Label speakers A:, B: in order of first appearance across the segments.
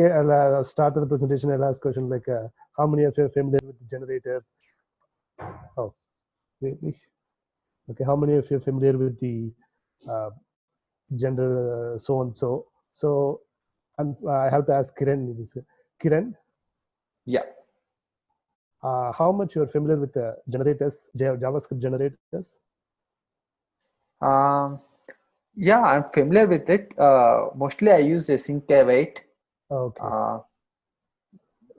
A: Okay, I'll start the presentation. I'll ask question like, how many of you are familiar with the generators? Oh, really? Okay, how many of you are familiar with the uh, gender so and so? So, and I have to ask Kiran. Kiran,
B: Yeah.
A: how much you are familiar with the generators, JavaScript generators?
B: Um, yeah, I'm familiar with it. Mostly I use async await.
A: Okay,
B: Uh,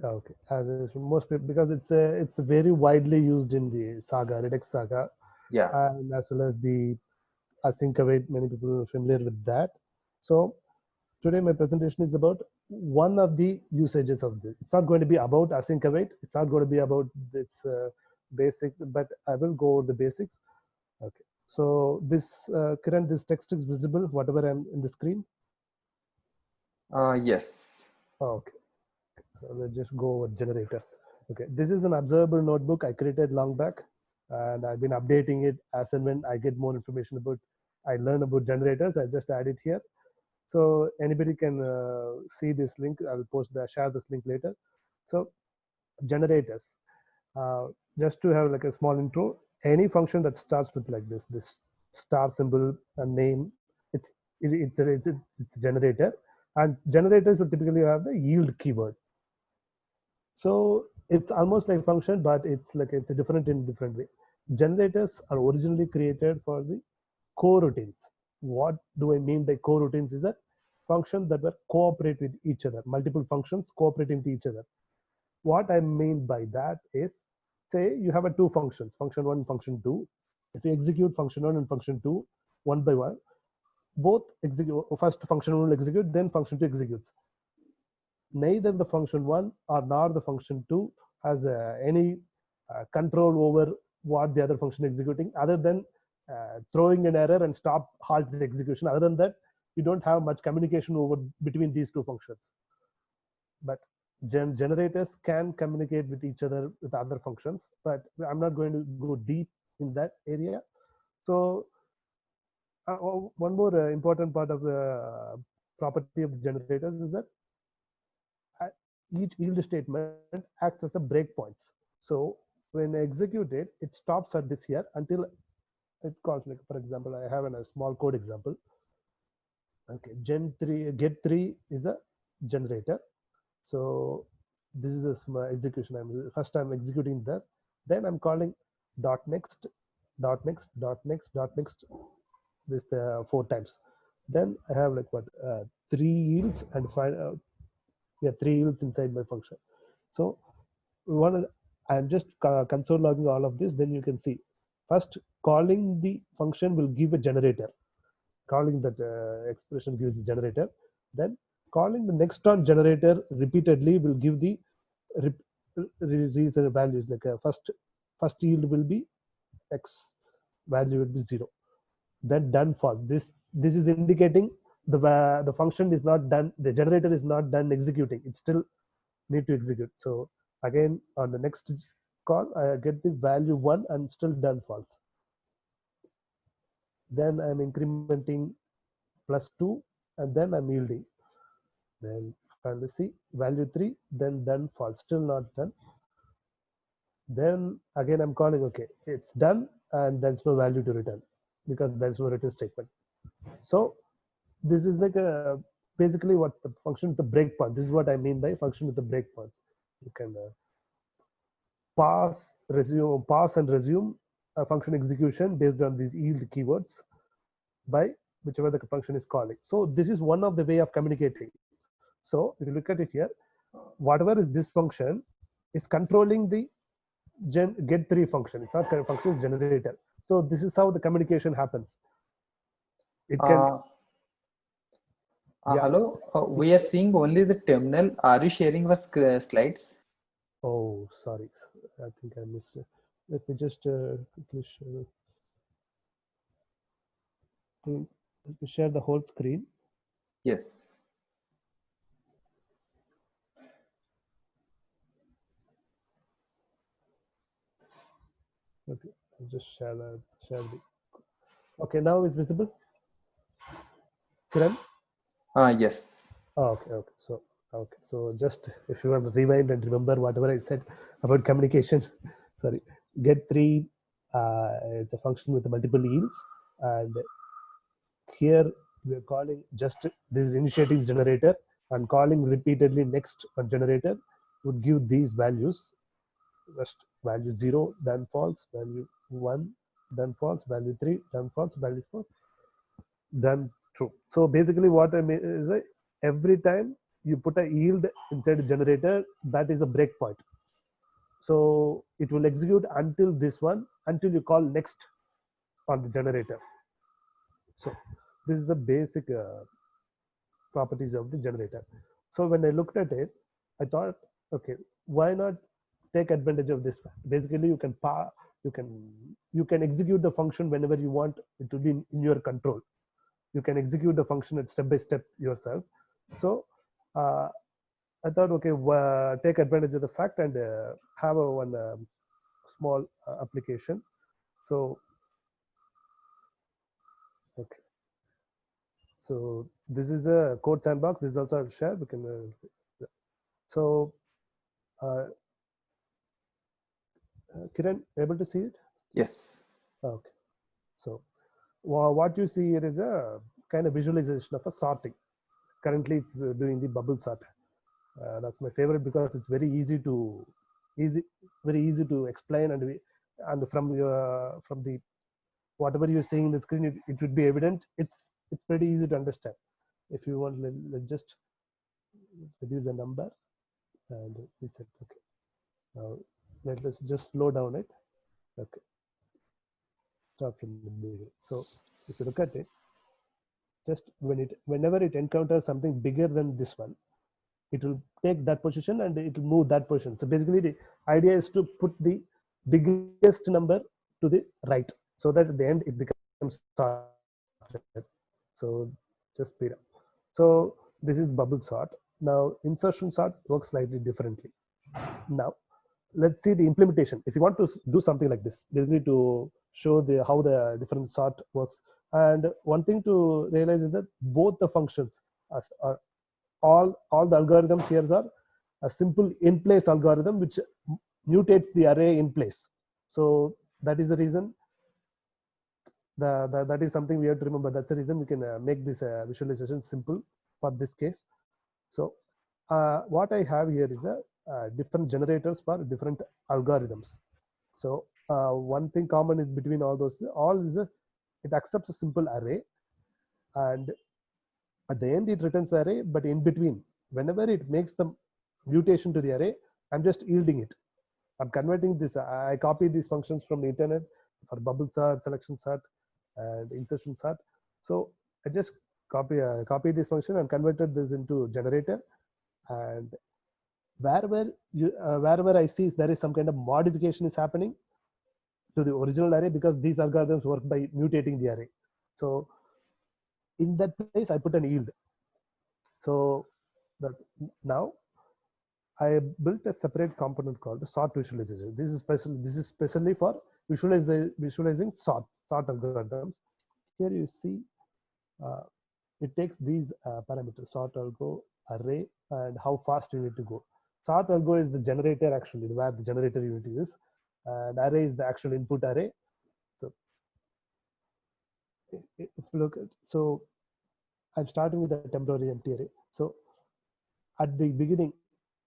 A: okay. As most people, because it's very widely used in the Saga, Redux Saga,
B: yeah.
A: and as well as the async await. Many people are familiar with that. So today my presentation is about one of the usages of this. It's not going to be about async await. It's not going to be about its basic, but I will go over the basics. Okay. So this current this text is visible, whatever I'm in the screen.
B: Yes.
A: Okay. So let's just go over generators. Okay. This is an observable notebook I created long back, and I've been updating it as and when I get more information about. I learn about generators. I just add it here. So anybody can see this link. I will share this link later. So generators, uh, just to have like a small intro, any function that starts with like this star symbol and name, it's it's a generator, and generators will typically have the yield keyword. So it's almost like function, but it's a different in different way. Generators are originally created for the coroutines. What do I mean by coroutines is that functions that were cooperate with each other, multiple functions cooperating with each other. What I mean by that is, say you have a two functions, function one, function two. If you execute function one and function two one by one, both execute. First function one will execute, then function two executes. Neither the function one or nor the function two has any control over what the other function is executing, other than throwing an error and halt the execution. Other than that, you don't have much communication over between these two functions. But generators can communicate with each other with other functions, but I'm not going to go deep in that area. So one more important part of the property of the generators is that uh, each yield statement acts as a breakpoints. So when I execute it, it stops at this here until it calls, like for example, I have a small code example. Okay, get 3 is a generator. So this is my execution. I'm executing that. Then I'm calling dot next, dot next, dot next, dot next. This 4 times. Then I have like what 3 yields and find yeah, 3 yields inside my function. So one, I'm just console logging all of this. Then you can see first calling the function will give a generator. Calling that expression gives the generator. Then calling the next on generator repeatedly will give the reason values. Like first yield will be x, value will be 0. Then done false. This is indicating the function is not done. The generator is not done executing. It still need to execute. So again on the next call, I get the value 1 and still done false. Then I'm incrementing +2, and then I'm yielding. Then finally see value 3, then done false, still not done. Then again I'm calling, okay, it's done, and there's no value to return because there's no return statement. So this is like a basically what's the function with the breakpoint. This is what I mean by function with the breakpoints. You can pass and resume a function execution based on these yield keywords by whichever the function is calling. So this is one of the way of communicating. So if you look at it here, whatever is this function is controlling the get3 function. It's not function, it's generator. So this is how the communication happens. It can yeah.
B: Hello. We are seeing only the terminal. Are you sharing our slides?
A: Oh, sorry. I think I missed it. Let me just quickly share the whole screen.
B: Yes.
A: Okay, I'll just share the. Okay, now it's visible. Kiran?
B: Yes.
A: Oh, okay. So Okay, so just if you want to rewind and remember whatever I said about communication, sorry, get three. It's a function with multiple yields, and here we are calling just this is initiating generator, and calling repeatedly next on generator would give these values. Just value 0, then false, value 1, then false, value 3, then false, value 4, then true. So basically what I mean is every time you put a yield inside a generator, that is a breakpoint. So it will execute until this one, until you call next on the generator. So this is the basic properties of the generator. So when I looked at it, I thought, okay, why not take advantage of this? Basically, you can you can execute the function whenever you want. It will be in your control. You can execute the function at step by step yourself. So uh, I thought, okay, take advantage of the fact and have a one small application. So okay, so this is a code sandbox. This is also a share. We can so uh, Kiran, able to see it?
B: Yes.
A: Okay. So what you see here is a kind of visualization of a sorting. Currently, it's doing the bubble sort. That's my favorite because it's easy, very easy to explain, and from the whatever you're seeing in the screen, it would be evident. It's pretty easy to understand. If you want, let's just reduce the number and reset. Okay. Now let's just slow down it. Okay. Start from the beginning. So if you look at it, just whenever it encounters something bigger than this one, it will take that position and it will move that position. So basically the idea is to put the biggest number to the right, so that at the end it becomes sorted. So just speed up. So this is bubble sort. Now insertion sort works slightly differently. Now let's see the implementation. If you want to do something like this, basically to show how the different sort works. And one thing to realize is that both the functions are all the algorithms here are a simple in place algorithm which mutates the array in place. So that is the reason that is something we have to remember. That's the reason we can make this visualization simple for this case. So what I have here is a different generators for different algorithms. So one thing common is between all is it accepts a simple array, and at the end it returns the array, but in between, whenever it makes the mutation to the array, I'm just yielding it. I'm converting this. I copied these functions from the internet for bubble sort, selection sort, and insertion sort. So I just copied this function and converted this into generator. And wherever I see there is some kind of modification is happening to the original array, because these algorithms work by mutating the array. So in that place, I put an yield. So that's now I built a separate component called the sort visualization. This is special. This is specially for visualizing sort algorithms. Here you see uh, it takes these parameters: sort algo, array, and how fast you need to go. Sort algo is the generator, actually where the generator unit is, and array is the actual input array. So if you look at, so I'm starting with a temporary empty array. So at the beginning,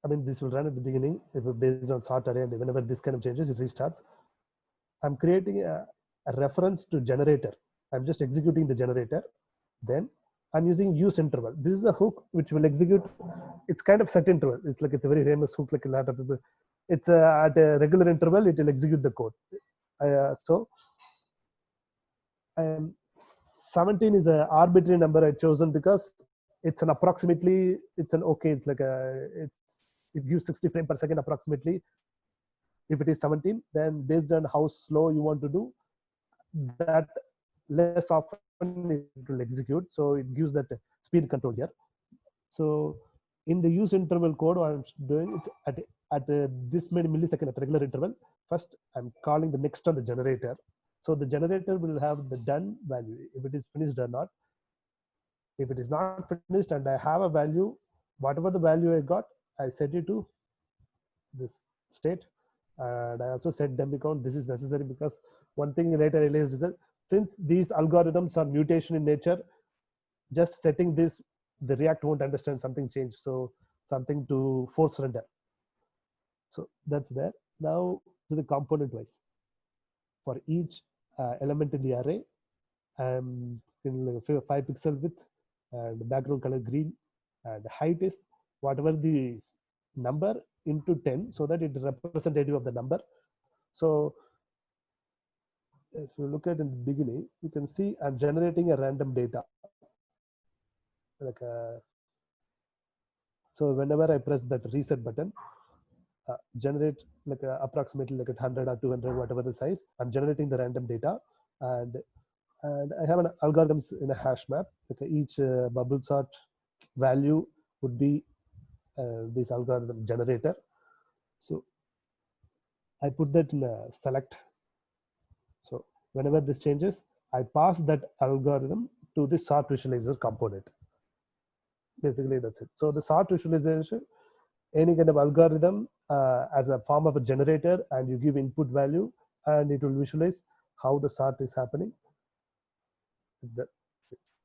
A: I mean, this will run at the beginning if it's based on sort array, and whenever this kind of changes, it restarts. I'm creating a reference to generator. I'm just executing the generator. Then I'm using use interval. This is a hook which will execute. It's kind of set interval. It's a very famous hook, like a lot of people. It's at a regular interval, it will execute the code. So um, 17 is an arbitrary number I chosen because it's an approximately, it's an okay, it's like it gives 60 frames per second approximately. If it is 17, then based on how slow you want to do that, less often it will execute. So it gives that speed control here. So in the use interval code, what I'm doing is at this many millisecond at regular interval. First, I'm calling the next on the generator. So the generator will have the done value if it is finished or not. If it is not finished and I have a value, whatever the value I got, I set it to this state, and I also set dummy count. This is necessary because one thing later I realized is that since these algorithms are mutation in nature, just setting this, the React won't understand something changed, so something to force render. So that's there. Now to the component wise, for each element in the array, I'm in like a 5 pixel width and background color green, and the height is whatever the number into 10, so that it is representative of the number. So if you look at in the beginning, you can see I'm generating a random data, like a, so whenever I press that reset button, generate like approximately like 100 or 200, whatever the size, I'm generating the random data. And I have an algorithms in a hash map. Like each bubble sort value would be this algorithm generator. So I put that in a select. So whenever this changes, I pass that algorithm to the sort visualizer component. Basically, that's it. So the sort visualization, any kind of algorithm as a form of a generator, and you give input value, and it will visualize how the sort is happening.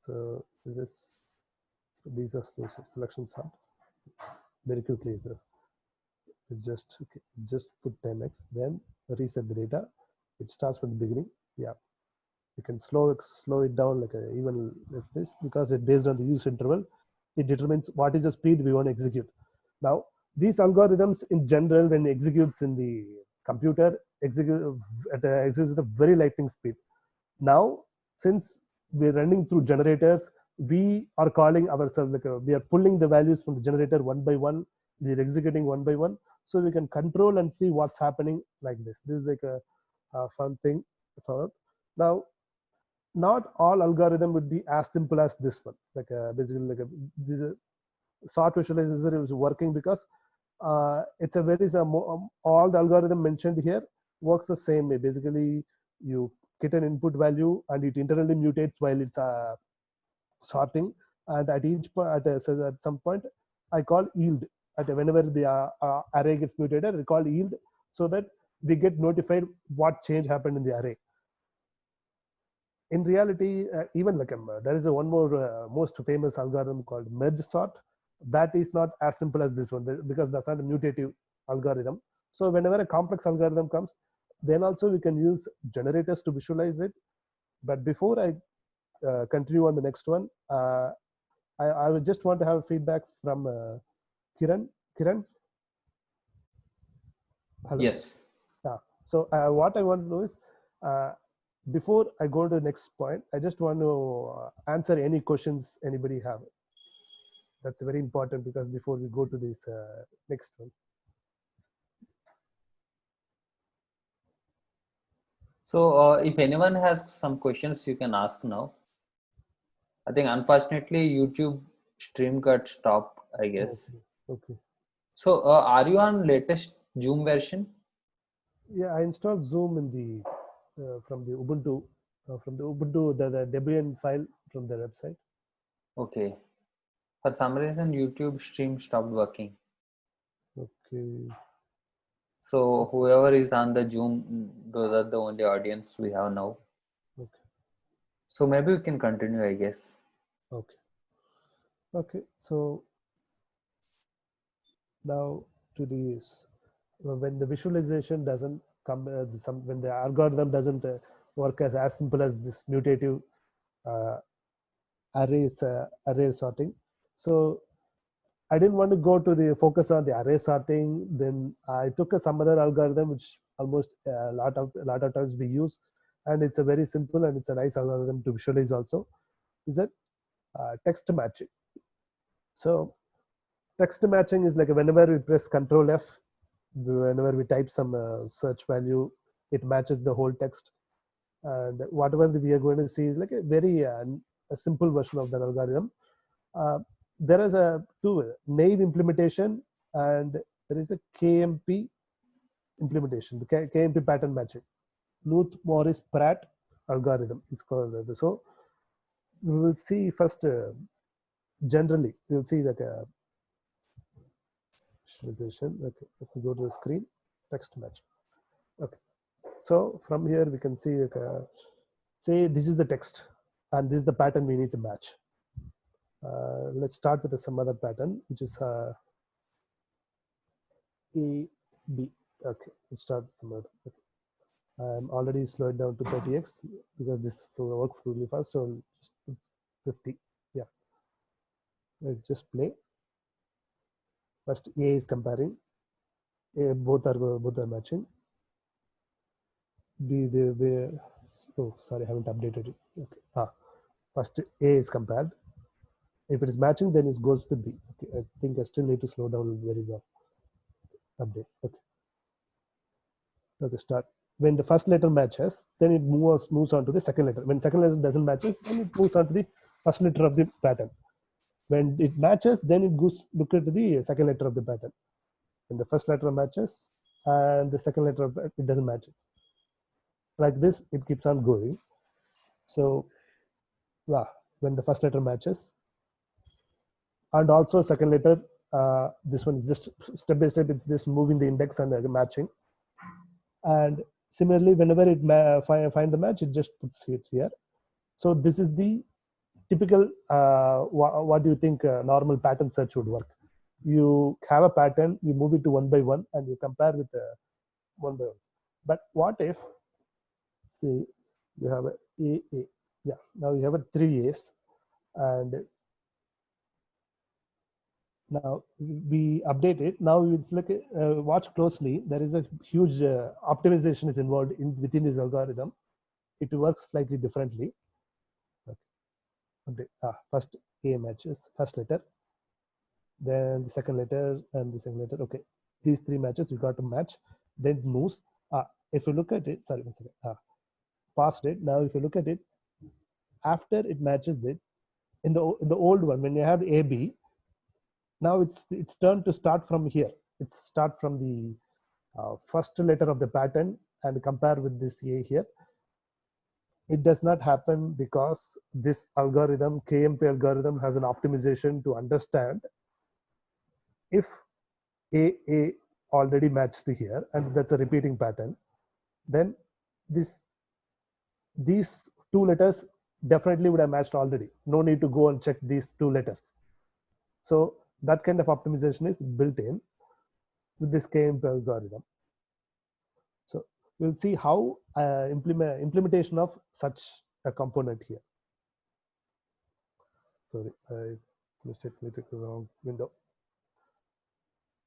A: So this is, these are selection sort. Very quickly, so just okay, just put 10x, then reset the data. It starts from the beginning. Yeah, you can slow it down like even like this, because it based on the use interval, it determines what is the speed we want to execute. Now these algorithms in general, when executes in the computer, execute at a very lightning speed. Now since we're running through generators, we are calling ourselves like we are pulling the values from the generator one by one, we're executing one by one, so we can control and see what's happening like this. This is like a fun thing for. Now not all algorithm would be as simple as this one, like basically like this sort visualizer is working because it's a very all the algorithm mentioned here works the same way. Basically you get an input value and it internally mutates while it's sorting, and at each point so at some point I call yield at whenever the array gets mutated, I call yield, so that we get notified what change happened in the array. In reality, even like there is a one more most famous algorithm called merge sort. That is not as simple as this one, because that's not a mutative algorithm. So whenever a complex algorithm comes, then also we can use generators to visualize it. But before I continue on the next one, I would just want to have feedback from Kiran. Kiran, hello.
B: Yes.
A: Yeah. So what I want to know is, uh, before I go to the next point, I just want to answer any questions anybody have. That's very important, because before we go to this next one.
B: So if anyone has some questions, you can ask now. I think unfortunately YouTube stream got stopped, I guess.
A: Okay. Okay.
B: So are you on latest Zoom version?
A: Yeah, I installed Zoom in the from the Ubuntu the Debian file from the website.
B: Okay. For some reason, YouTube stream stopped working.
A: Okay.
B: So whoever is on the Zoom, those are the only audience we have now.
A: Okay.
B: So maybe we can continue, I guess.
A: Okay. Okay. So now to this, when the visualization doesn't come when the algorithm doesn't work as simple as this mutative uh, array sorting. So I didn't want to go to the focus on the array sorting. Then I took some other algorithm which almost a lot of times we use, and it's a very simple and it's a nice algorithm to visualize also. Is that text matching? So text matching is like whenever we press Control F, whenever we type some search value, it matches the whole text. And whatever we are going to see is like a very a simple version of that algorithm. Uh, there is a two naive implementation, and there is a KMP implementation, the KMP pattern matching. Knuth Morris Pratt algorithm is called. So we will see first generally we will see that visualization. Okay, if we go to the screen, text match. Okay, so from here we can see, say this is the text and this is the pattern we need to match. Let's start with some other pattern, which is A, B. Okay, let's start with some other. Okay. I'm already slowed down to 30x because this will work really fast. So just 50. Yeah, let's just play. First, A is comparing. A, both are matching. B, oh sorry, I haven't updated it. Okay. First A is compared. If it is matching, then it goes to B. Okay, I think I still need to slow down very well. Update. Okay. Okay, start. When the first letter matches, then it moves on to the second letter. When second letter doesn't matches, then it moves on to the first letter of the pattern. When it matches, then it goes look at the second letter of the pattern. When the first letter matches and the second letter of it doesn't match. Like this, it keeps on going. So, yeah, when the first letter matches, and also second letter, this one is just step by step. It's just moving the index and matching. And similarly, whenever it find the match, it just puts it here. So this is the typical. What do you think normal pattern search would work? You have a pattern, you move it to one by one, and you compare with one by one. But what if, say, you have a yeah, now you have a three A's, and now we update it. Now it's like watch closely. There is a huge optimization is involved within this algorithm. It works slightly differently. Okay. Update. First A matches first letter, then the second letter and the second letter. Okay, these three matches you got to match. Then it moves. If you look at it, sorry, one second. Past it. Now if you look at it, after it matches it in the old one, when you have AB, now it's turned to start from here. It's start from the first letter of the pattern and compare with this A here. It does not happen because this algorithm, KMP algorithm, has an optimization to understand if A already matched here and that's a repeating pattern, then these two letters definitely would have matched already. No need to go and check these two letters. So that kind of optimization is built in with this KMP algorithm. So we'll see how implementation of such a component here. Sorry, I mistakenly took the wrong window.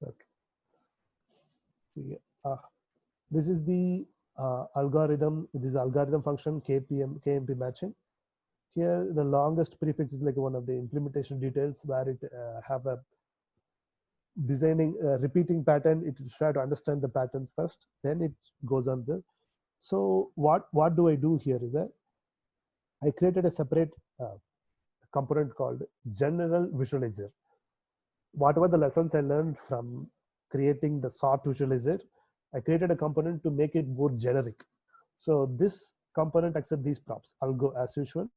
A: Okay. So, this is the algorithm. This is algorithm function KMP matching. Here, the longest prefix is like one of the implementation details where it have a designing a repeating pattern. It try to understand the pattern first, then it goes on the. So what do I do here is that I created a separate component called general visualizer. Whatever the lessons I learned from creating the sort visualizer, I created a component to make it more generic. So this component accepts these props. I'll go as usual,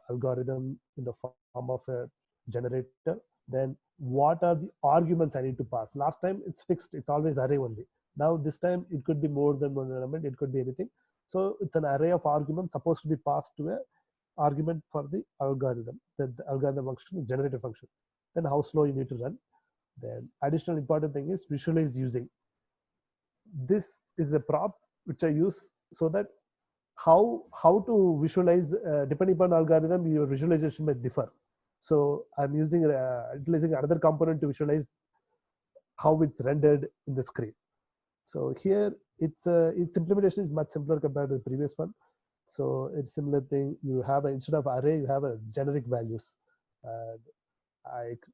A: algorithm in the form of a generator. Then what are the arguments I need to pass? Last time it's fixed, it's always array only. Now this time it could be more than one element, it could be anything. So it's an array of arguments supposed to be passed to a argument for the algorithm, the algorithm function, generator function. Then how slow you need to run. Then additional important thing is visualize using. This is a prop which I use so that how to visualize depending upon algorithm, your visualization may differ. So I'm utilizing another component to visualize how it's rendered in the screen. So here its implementation is much simpler compared to the previous one. So it's similar thing. You have instead of array, you have a generic values. And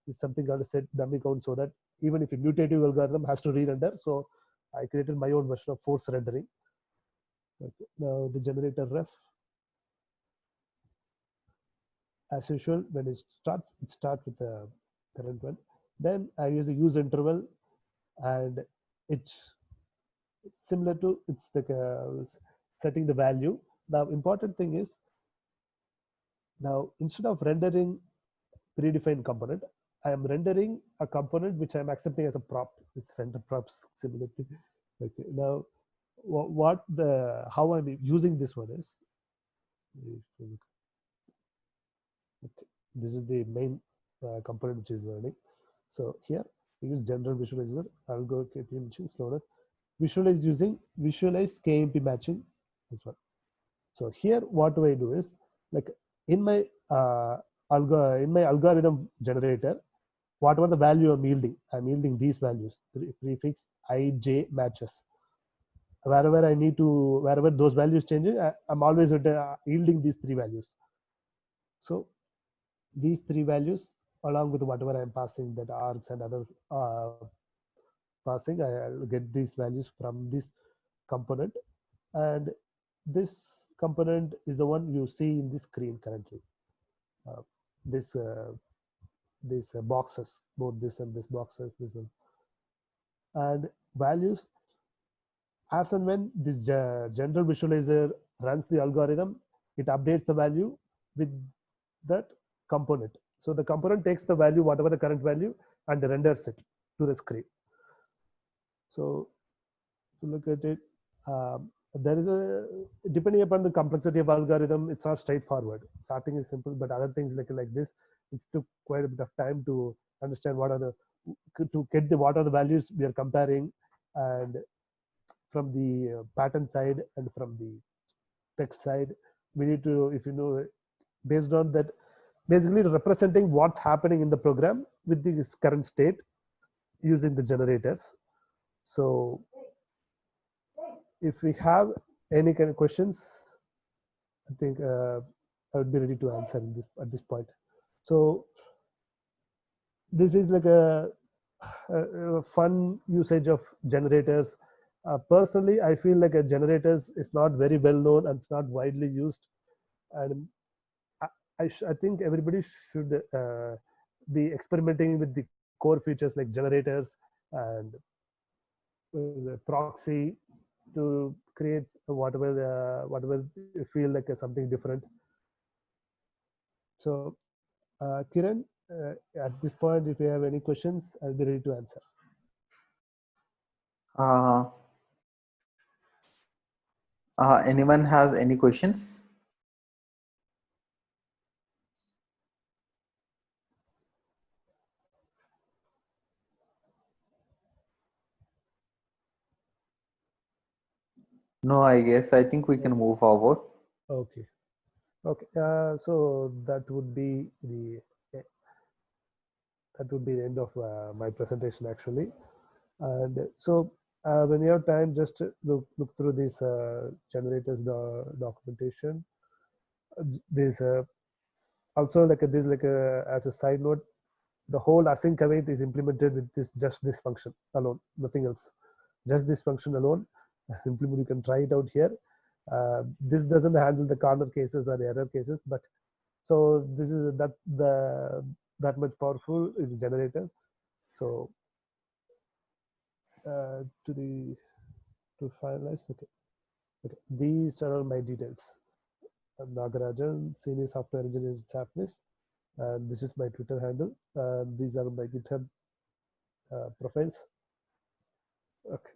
A: it's something called a set dummy count, so that even if a mutative algorithm has to re-render, so I created my own version of force rendering. Okay. Now the generator ref, as usual, when it starts with the current one. Then I use a use interval, and it's similar to it's like setting the value. Now important thing is, now instead of rendering predefined component, I am rendering a component which I am accepting as a prop. This render props similarity. Okay. Now, what the how I'm using this one is, okay, this is the main component which is learning. So here we use general visualizer. I'll go KPM matching slowness. Visualize using visualize KMP matching. This one. So here, what do I do is like in my in my algorithm generator, whatever the value I'm yielding these values, prefix ij matches. Wherever those values changing, I'm always yielding these three values. So these three values, along with whatever I'm passing, that args and other passing, I'll get these values from this component, and this component is the one you see in the screen currently. Uh, this these boxes, both this and this boxes, this one, and values as and when this general visualizer runs the algorithm, it updates the value with that component. So the component takes the value, whatever the current value, and renders it to the screen. So to look at it, there is a, depending upon the complexity of algorithm, it's not straightforward. Starting is simple, but other things like this, it took quite a bit of time to understand what are the to get the what are the values we are comparing, and from the pattern side and from the text side, we need to, if you know, based on that, basically representing what's happening in the program with the current state using the generators. So if we have any kind of questions, I think I would be ready to answer at this point. So this is like a fun usage of generators. Personally, I feel like a generators is not very well known and it's not widely used, and I think everybody should be experimenting with the core features like generators and the proxy to create whatever you feel like something different. So, Kiran, at this point, if you have any questions, I'll be ready to answer.
B: Uh, Anyone has any questions? No, I guess I think we can
A: Okay.
B: move forward.
A: Okay. Okay. So that would be the end of my presentation actually. And so when you have time, just look through this generators documentation. This also like this like as a side note, the whole async await is implemented with this function alone, nothing else. Just this function alone. Implement. You can try it out here. This doesn't handle the corner cases or the error cases, but so this is that much powerful is a generator. So to the to finalize, okay. Okay, these are all my details. I'm Nagarajan, senior software engineer at Sapnis, and this is my Twitter handle. And these are my GitHub profiles. Okay.